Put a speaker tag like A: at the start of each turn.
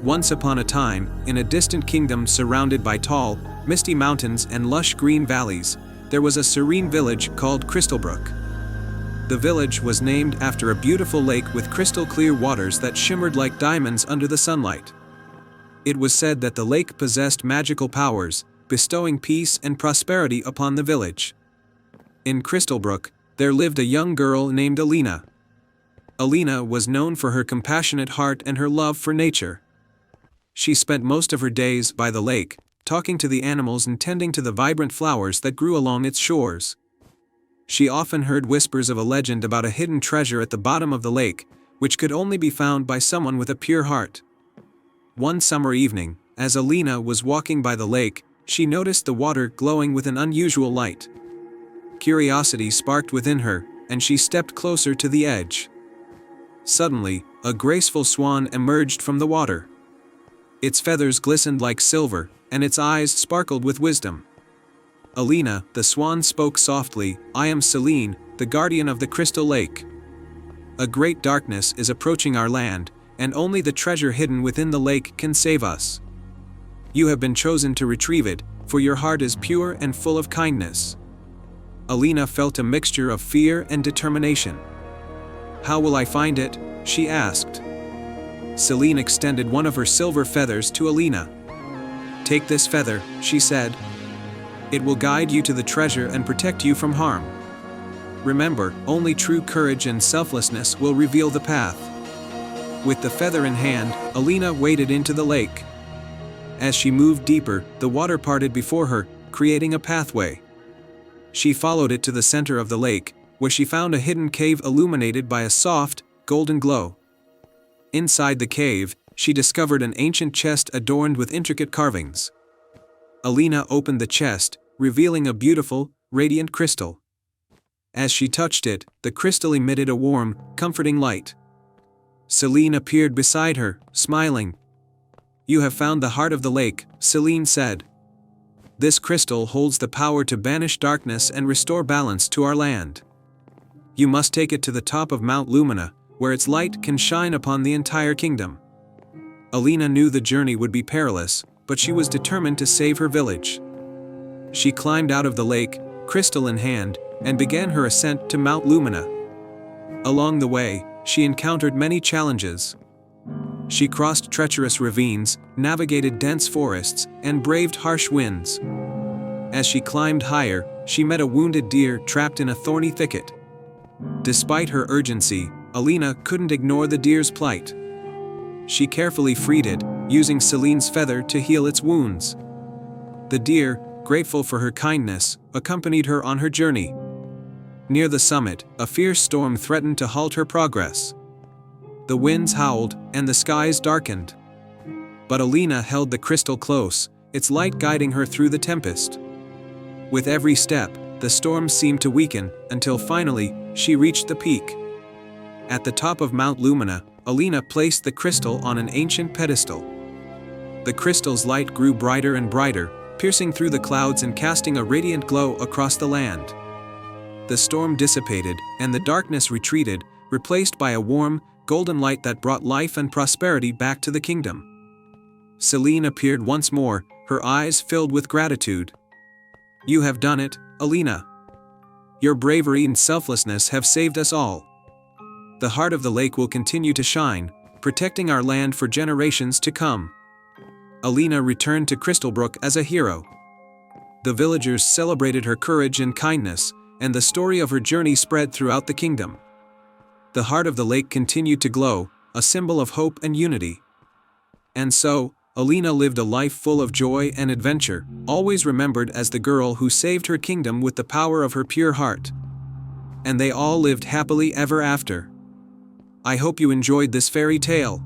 A: Once upon a time, in a distant kingdom surrounded by tall, misty mountains and lush green valleys, there was a serene village called Crystalbrook. The village was named after a beautiful lake with crystal-clear waters that shimmered like diamonds under the sunlight. It was said that the lake possessed magical powers, bestowing peace and prosperity upon the village. In Crystalbrook, there lived a young girl named Alina. Alina was known for her compassionate heart and her love for nature. She spent most of her days by the lake, talking to the animals and tending to the vibrant flowers that grew along its shores. She often heard whispers of a legend about a hidden treasure at the bottom of the lake, which could only be found by someone with a pure heart. One summer evening, as Alina was walking by the lake, she noticed the water glowing with an unusual light. Curiosity sparked within her, and she stepped closer to the edge. Suddenly, a graceful swan emerged from the water. Its feathers glistened like silver, and its eyes sparkled with wisdom. Alina, the swan, spoke softly, "I am Serene, the guardian of the crystal lake. A great darkness is approaching our land, and only the treasure hidden within the lake can save us. You have been chosen to retrieve it, for your heart is pure and full of kindness." Alina felt a mixture of fear and determination. "How will I find it?" she asked. Serene extended one of her silver feathers to Alina. "Take this feather," she said. "It will guide you to the treasure and protect you from harm. Remember, only true courage and selflessness will reveal the path." With the feather in hand, Alina waded into the lake. As she moved deeper, the water parted before her, creating a pathway. She followed it to the center of the lake, where she found a hidden cave illuminated by a soft, golden glow. Inside the cave, she discovered an ancient chest adorned with intricate carvings. Alina opened the chest, revealing a beautiful, radiant crystal. As she touched it, the crystal emitted a warm, comforting light. Serene appeared beside her, smiling. "You have found the heart of the lake," Serene said. "This crystal holds the power to banish darkness and restore balance to our land. You must take it to the top of Mount Lumina, where its light can shine upon the entire kingdom." Alina knew the journey would be perilous, but she was determined to save her village. She climbed out of the lake, crystal in hand, and began her ascent to Mount Lumina. Along the way, she encountered many challenges. She crossed treacherous ravines, navigated dense forests, and braved harsh winds. As she climbed higher, she met a wounded deer trapped in a thorny thicket. Despite her urgency, Alina couldn't ignore the deer's plight. She carefully freed it, using Serene's feather to heal its wounds. The deer, grateful for her kindness, accompanied her on her journey. Near the summit, a fierce storm threatened to halt her progress. The winds howled, and the skies darkened. But Alina held the crystal close, its light guiding her through the tempest. With every step, the storm seemed to weaken, until finally, she reached the peak. At the top of Mount Lumina, Alina placed the crystal on an ancient pedestal. The crystal's light grew brighter and brighter, piercing through the clouds and casting a radiant glow across the land. The storm dissipated, and the darkness retreated, replaced by a warm, golden light that brought life and prosperity back to the kingdom. Serene appeared once more, her eyes filled with gratitude. "You have done it, Alina. Your bravery and selflessness have saved us all. The heart of the lake will continue to shine, protecting our land for generations to come." Alina returned to Crystalbrook as a hero. The villagers celebrated her courage and kindness, and the story of her journey spread throughout the kingdom. The heart of the lake continued to glow, a symbol of hope and unity. And so, Alina lived a life full of joy and adventure, always remembered as the girl who saved her kingdom with the power of her pure heart. And they all lived happily ever after. I hope you enjoyed this fairy tale.